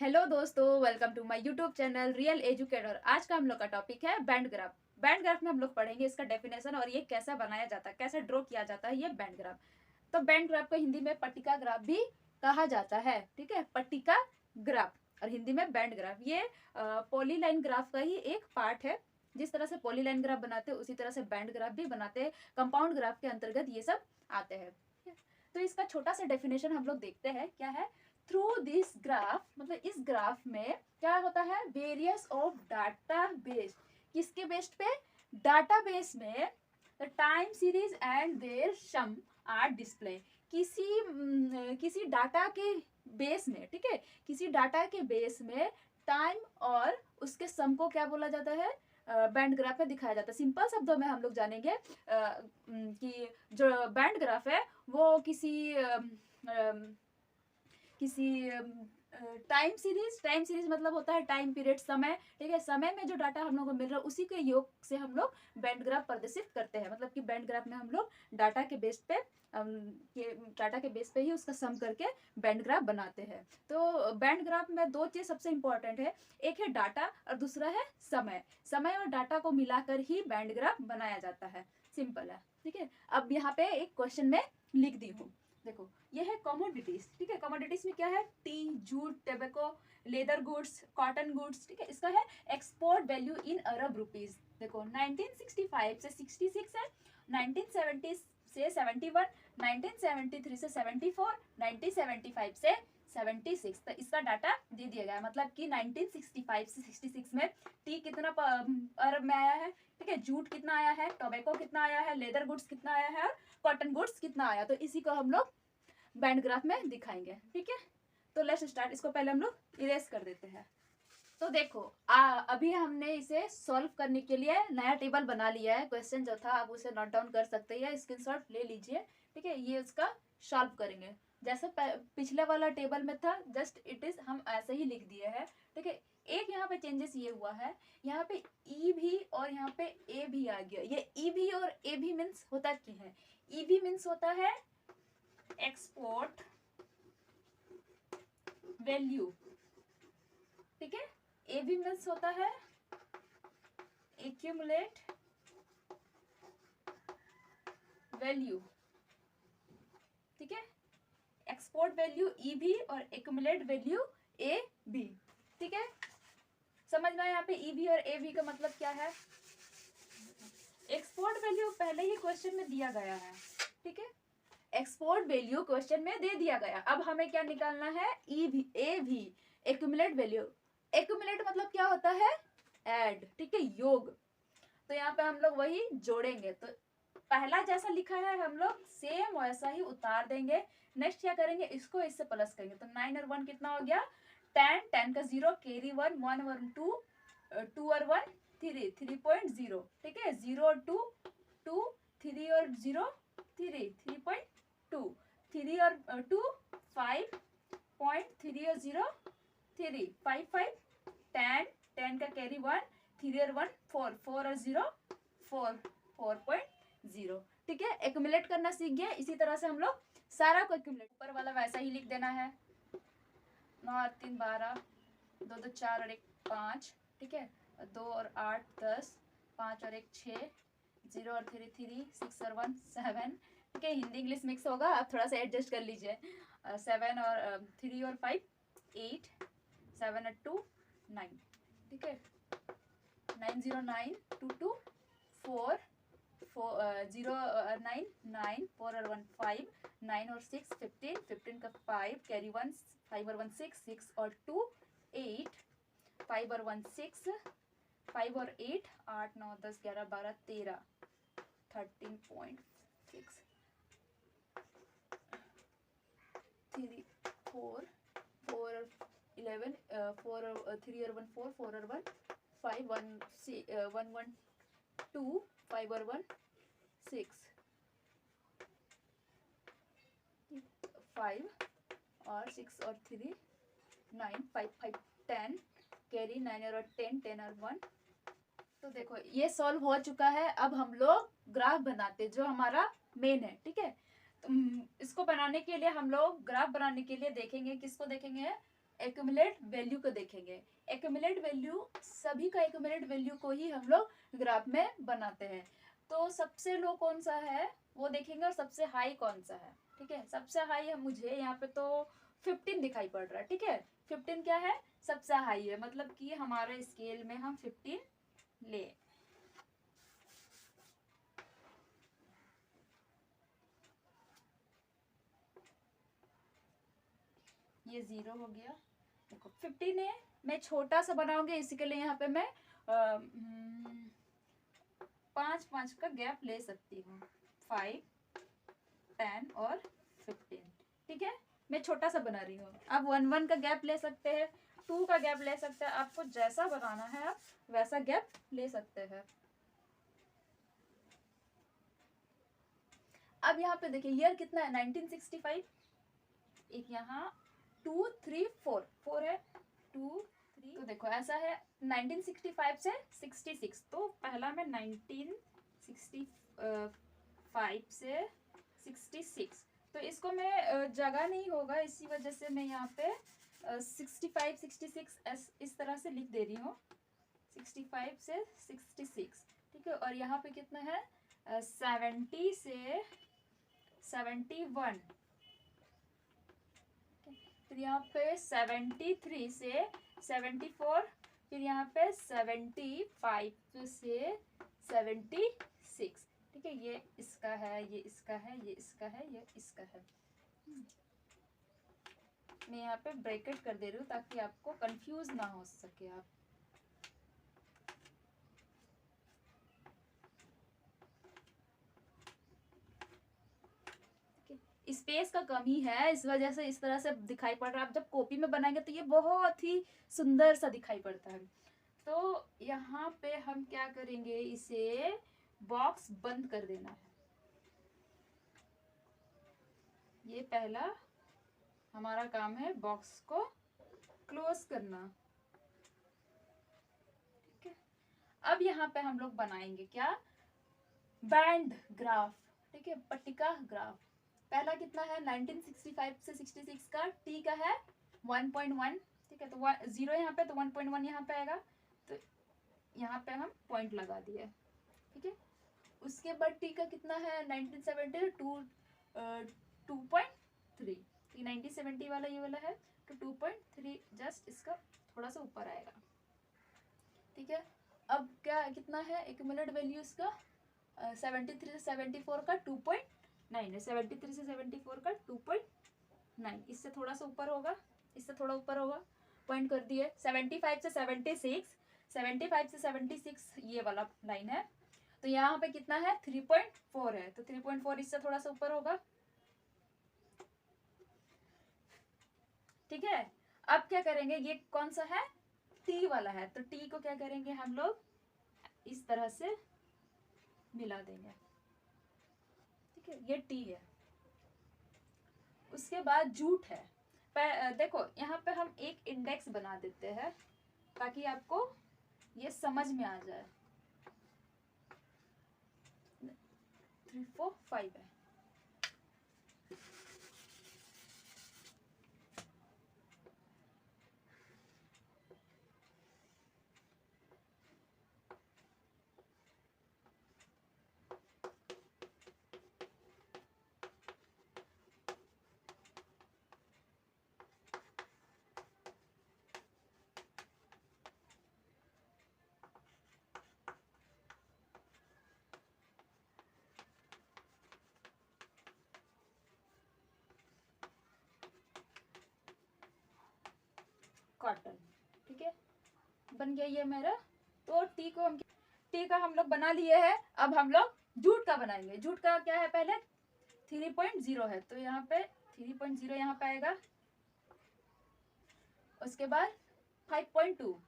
Hello दोस्तों, welcome to my YouTube channel real educator. आज का हम लोग का टॉपिक है बैंड ग्राफ। बैंड ग्राफ में हम लोग पढ़ेंगे इसका डेफिनेशन और ये कैसा बनाया जाता है, कैसे ड्रॉ किया जाता है ये बैंड ग्राफ। तो बैंड ग्राफ को हिंदी में पट्टिका ग्राफ भी कहा जाता है। ठीक है, पट्टिका ग्राफ और हिंदी में बैंड ग्राफ। ये पॉलीलाइन ग्राफ का ही एक पार्ट है। जिस तरह से पॉलीलाइन ग्राफ बनाते हैं उसी तरह से बैंड ग्राफ भी बनाते हैं। कंपाउंड ग्राफ के अंतर्गत ये सब आते हैं। तो इसका छोटा सा डेफिनेशन हम लोग देखते हैं क्या है। थ्रू दिस ग्राफ मतलब इस ग्राफ में क्या होता है, वेरियस ऑफ डाटा बेस। किसके बेस्ड पे? डाटा बेस में the time series and there some are display. किसी डाटा के बेस में, ठीक है, किसी डाटा के बेस में टाइम और उसके सम को क्या बोला जाता है, बैंड ग्राफ में दिखाया जाता है। सिंपल शब्दों में हम लोग जानेंगे कि जो बैंड ग्राफ है वो किसी टाइम सीरीज मतलब होता है टाइम पीरियड, समय। ठीक है, समय में जो डाटा हम लोग को मिल रहा है उसी के योग से हम लोग बैंड ग्राफ प्रदर्शित करते हैं। मतलब कि बैंड ग्राफ में हम लोग डाटा के बेस पे ही उसका सम करके बैंड ग्राफ बनाते हैं। तो बैंड ग्राफ में दो चीज सबसे इंपॉर्टेंट है, एक है डाटा और दूसरा है समय। समय और डाटा को मिलाकर ही बैंड ग्राफ बनाया जाता है। सिंपल है। ठीक है, अब यहाँ पे एक क्वेश्चन में लिख दी हूँ। देखो, ये है कमोडिटीज। ठीक है, कमोडिटीज में क्या है, T, jute, tobacco, leather goods, cotton goods. ठीक है, इसका है export value in Arab rupees. देखो 1965 से 66 है, 1970 से 71, 1973 से 74, 1975 से 76। तो इसका डाटा दे दिया गया है। मतलब कि 1965 से 66 में टी कितना अरब में आया है, ठीक है, जूट कितना आया है, टोबैको कितना आया है, लेदर गुड्स कितना आया है और कॉटन गुड्स कितना आया। तो इसी को हम लोग बैंड ग्राफ में दिखाएंगे। ठीक है, तो लेट्स स्टार्ट। इसको पहले हम लोग इरेज कर देते हैं। तो देखो अभी हमने इसे सॉल्व करने के लिए नया टेबल बना लिया है। क्वेश्चन जो था आप उसे नोट डाउन कर सकते हैं, स्क्रीनशॉट ले लीजिए। ठीक है, ये उसका सॉल्व करेंगे जैसे पिछले वाला टेबल में था, जस्ट इट इज हम ऐसे ही लिख दिए हैं। ठीक है, एक यहाँ पे चेंजेस ये हुआ है, यहाँ पे ई भी और यहाँ पे ए भी आ गया। ये ई भी और ए भी मीन्स होता क्या है, ई भी मीन्स होता है एक्सपोर्ट वैल्यू। ठीक है, ए भी मीन्स होता है एक्यूमुलेट वैल्यू। ठीक है, एक्सपोर्ट वैल्यू ई भी और एक्यूमुलेट वैल्यू ए बी। ठीक है, समझ में यहाँ पे ई भी और ए बी का मतलब क्या है। एक्सपोर्ट वैल्यू पहले ही क्वेश्चन में दिया गया है। ठीक है, एक्सपोर्ट वैल्यू क्वेश्चन में दे दिया गया। अब हमें क्या निकालना है, ई भी ए भी एक्यूमुलेट वैल्यू। एक्यूमुलेट मतलब क्या होता है, ऐड। ठीक है, योग। तो यहाँ पे हम लोग वही जोड़ेंगे। तो पहला जैसा लिखा है हम लोग सेम वैसा ही उतार देंगे। नेक्स्ट क्या करेंगे, इसको इससे प्लस करेंगे। तो 9 और 1 कितना हो गया, 10, 10 का 0, कैरी 1, 1 और 2, 2 और 1 3, 3.0। ठीक है, 0 और 2 2, 3 और 0 3, 3.2, 3 और 2 5.3 और 0 3, 5 5, 10, 10 का कैरी 1, 3 और 1 4, 4 और 0 4, 4.0। ठीक है, एक्यूमुलेट करना सीख गए। इसी तरह से हम लोग सारा को एक्यूमुलेट, ऊपर वाला वैसा ही लिख देना है। 9 और 3 12, 2 2 4 और 1 5। ठीक है, 2 और 8 10, 5 और 1 6, 0 और 3 3, 6 और 1 7। ठीक है, हिंदी इंग्लिश मिक्स होगा, आप थोड़ा सा एडजस्ट कर लीजिए। 7 और 3 और 5 8, 7 और 2 9। ठीक है, 9 0 9 2 2 4 0 9 9, 4 और 1 5, 9 और 6 15, 15 का 5 कैरी 1, 5 और 1 6, 6 और 2 8, 5 और 1 6, 5 और 8 8 9 10 11 12 13, 13.6, 3 4 4 और 11, 4 और 3 और 1 4, 4 और 1 5, 1 1 2, 5 और 1 6, 5 और 6 और 3 9, 5 5 10, कैरी 9 और 10, 10 और 1। तो देखो ये सॉल्व हो चुका है। अब हम लोग ग्राफ बनाते जो हमारा मेन है। ठीक है, इसको बनाने के लिए हम लोग ग्राफ बनाने के लिए देखेंगे, किसको देखेंगे, एक्यूमुलेट वैल्यू को देखेंगे। एक्यूमुलेट वैल्यू, सभी का एक्यूमुलेट वैल्यू को ही हम लोग ग्राफ में बनाते हैं। तो सबसे लो कौन सा है वो देखेंगे और सबसे हाई कौन सा है। ठीक है, सबसे हाई है, मुझे यहाँ पे तो 15 दिखाई पड़ रहा है। ठीक है, 15 क्या है, सबसे हाई है, मतलब कि हमारे स्केल में हम 15 ले। ये 0 हो गया। देखो 15 है, मैं छोटा सा बनाऊंगी, इसी के लिए यहाँ पे मैं 5 का गैप ले सकती हूँ, 5, 10 और 15। ठीक है, मैं छोटा सा बना रही हूँ। आप 1 का गैप ले सकते हैं, 2 का गैप ले सकते हैं, आपको जैसा बनाना है आप वैसा गैप ले सकते हैं। अब यहाँ पे देखिए ईयर कितना है, 1965। एक यहाँ 2, 3, 4 है, 2, 3। तो देखो ऐसा है 1965 से 66, तो पहला में 1965 से 66, तो इसको मैं जगह नहीं होगा, इसी वजह से मैं यहाँ पे 65, 66 इस तरह से लिख दे रही हूँ, 65 से 66। ठीक है, और यहाँ पे कितना है 70 से 71, फिर यहाँ पे 73 से 74, फिर यहाँ पे 75 से 76। ठीक है, ये इसका है, ये इसका है, ये इसका है, ये इसका है। मैं यहाँ पे ब्रैकेट कर दे रही हूँ ताकि आपको कंफ्यूज ना हो सके आप। स्पेस का कमी है, इस वजह से इस तरह से दिखाई पड़ रहा है। आप जब कॉपी में बनाएंगे तो ये बहुत ही सुंदर सा दिखाई पड़ता है। तो यहाँ पे हम क्या करेंगे, इसे बॉक्स बंद कर देना है। ये पहला हमारा काम है, बॉक्स को क्लोज करना। ठीक है, अब यहाँ पे हम लोग बनाएंगे क्या, बैंड ग्राफ। ठीक है, पट्टिका ग्राफ। पहला कितना है 1965 से 66 का, टी का है 1.1। ठीक है, तो 0 यहाँ पे, तो 1.1 यहाँ पे आएगा, तो यहाँ पे हम पॉइंट लगा दिए। ठीक है, उसके बाद टी का कितना है 1970 2.3, 1970 वाला ये वाला है, तो 2.3 जस्ट इसका थोड़ा सा ऊपर आएगा। ठीक है, अब क्या कितना है एक्यूमुलेट वैल्यू इसका 73 से 74 का 2.9 है, 73 से 74 का 2.9, इससे थोड़ा सा ऊपर होगा, इससे थोड़ा ऊपर होगा, पॉइंट कर दिए। 75 से 76, 75 से 76 ये वाला लाइन है, तो यहाँ पे कितना है 3.4 है, तो 3.4 इससे थोड़ा सा ऊपर होगा। ठीक है, अब क्या करेंगे, ये कौन सा है टी वाला है, तो टी को क्या करेंगे हम लोग इस तरह से मिला देंगे। ठीक है, ये टी है। उसके बाद जूट है। देखो यहाँ पे हम एक इंडेक्स बना देते हैं ताकि आपको ये समझ में आ जाए। 3, 4, 5 है। कॉटन। ठीक है, बन गया ये मेरा। तो टी का हम लोग बना लिए हैं। अब हम लोग जूट का बनाएंगे। जूट का क्या है, पहले 3.0 है, तो यहाँ पे 3.0 यहाँ पे आएगा। उसके बाद 5.2,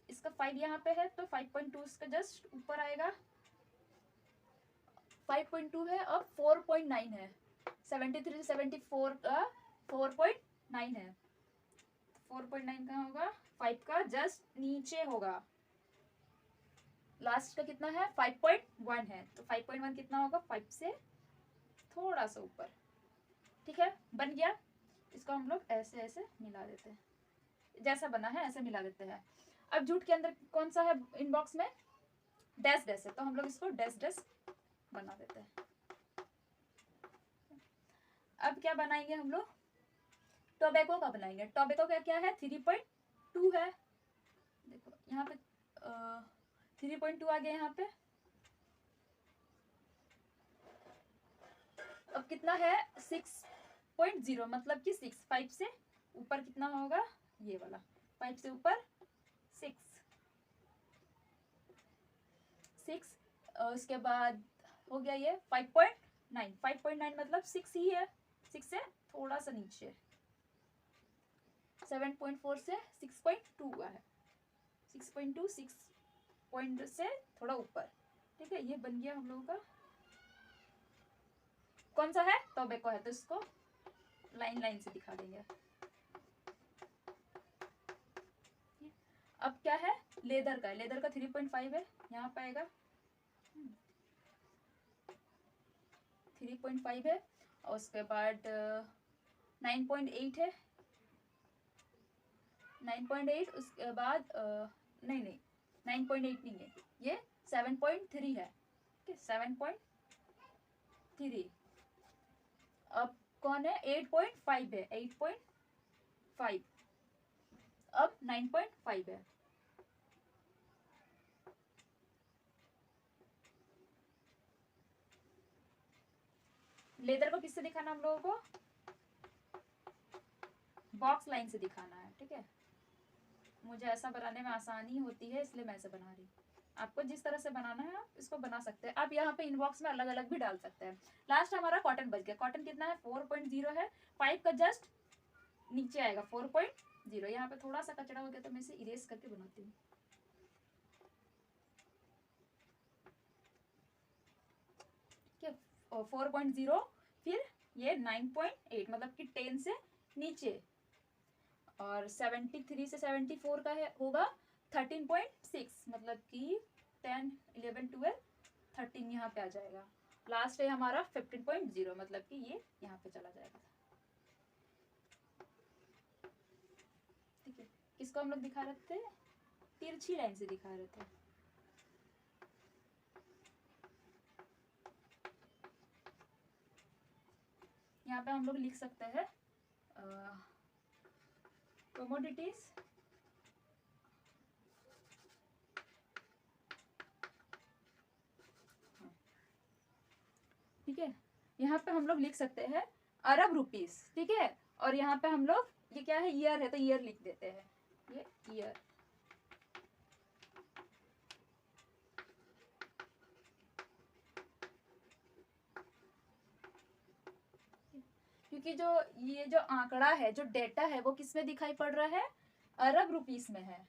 इसका 5 यहाँ पे है, तो 5.2 इसका जस्ट ऊपर आएगा। 5.2 है, अब 4.9 है, 73 से 74 का 4.9 है, 4.9 कहाँ होगा, 5 का जस्ट नीचे होगा। लास्ट का कितना है 5.1 है, तो 5.1 कितना होगा 5 से थोड़ा सा ऊपर। ठीक है, बन गया। इसको हम लोग ऐसे ऐसे मिला देते हैं। जैसा बना है ऐसे मिला देते हैं। अब जूट के अंदर कौन सा है इनबॉक्स में, डैश डैश है, तो हम लोग इसको डैश डैश बना देते हैं। अब क्या बनाएंगे हम लोग, टोबैको का बनाएंगे। टोबैको का क्या है 3.2 है, देखो यहाँ पे 3.2 आ गया यहाँ पे। अब कितना है 6.0, मतलब कि 6, 5 से ऊपर कितना होगा, ये वाला 5 से ऊपर 6, उसके बाद हो गया ये 5.9, 5.9 मतलब 6 ही है, 6 से थोड़ा सा नीचे, 7.4 से 6.2 हुआ है, 6.2 6 पॉइंट से थोड़ा ऊपर, ठीक है। ये बन गया हम लोगों का, कौन सा है टोबैको है, तो इसको लाइन लाइन से दिखा देंगे। अब क्या है लेदर का, लेदर का 3.5 है, यहाँ पे आएगा 3.5 है, और उसके बाद 9.8 है, 9.8, उसके बाद नहीं 9.8 नहीं है, ये 7.3 है, ठीक है 7.3। अब कौन है 8.5 है, 8.5, अब 9.5 है। लेदर को किससे दिखाना हम लोगों को, बॉक्स लाइन से दिखाना है, ठीक है। मुझे ऐसा बनाने में आसानी होती है इसलिए मैं ऐसे बना रही हूँ, आपको जिस तरह से बनाना है आप इसको बना सकते हैं। आप यहाँ पे इनबॉक्स में अलग अलग भी डाल सकते हैं। लास्ट हमारा कॉटन बच गया, कॉटन कितना है 4.0 है, 5 का जस्ट नीचे आएगा 4.0। यहाँ पे थोड़ा सा कचरा हो गया तो मैं इसे इरेज करके बनाती हूँ, ठीक है। 4.0, फिर ये 9.8 मतलब कि 10 से नीचे, और 73 से 74 का है होगा 13.6 मतलब कि 10 11 12 13 यहाँ पे आ जाएगा। लास्ट है हमारा 15.0 मतलब कि ये यहाँ पे चला जाएगा, ठीक है। किसको हम लोग दिखा रहे थे, तिरछी लाइन से दिखा रहे थे। यहाँ पे हम लोग लिख सकते हैं कमोडिटीज, ठीक है। यहाँ पे हम लोग लिख सकते हैं अरब रुपीस, ठीक है। और यहाँ पे हम लोग ये क्या है ईयर है तो ईयर लिख देते हैं, ये ईयर, क्योंकि जो ये जो आंकड़ा है, जो डेटा है वो किस में दिखाई पड़ रहा है, अरब रुपीस में है।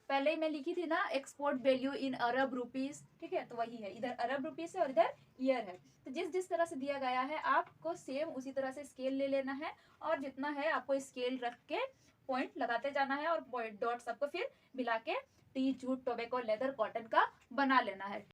पहले ही मैं लिखी थी ना export value in Arab rupees, ठीक है, तो वही है, इधर अरब रुपीस है और इधर ईयर है। तो जिस जिस तरह से दिया गया है आपको सेम उसी तरह से स्केल ले लेना है, और जितना है आपको स्केल रख के पॉइंट लगाते जाना है, और पॉइंट डॉट सबको फिर मिला के T jute tobacco leather cotton का बना लेना है।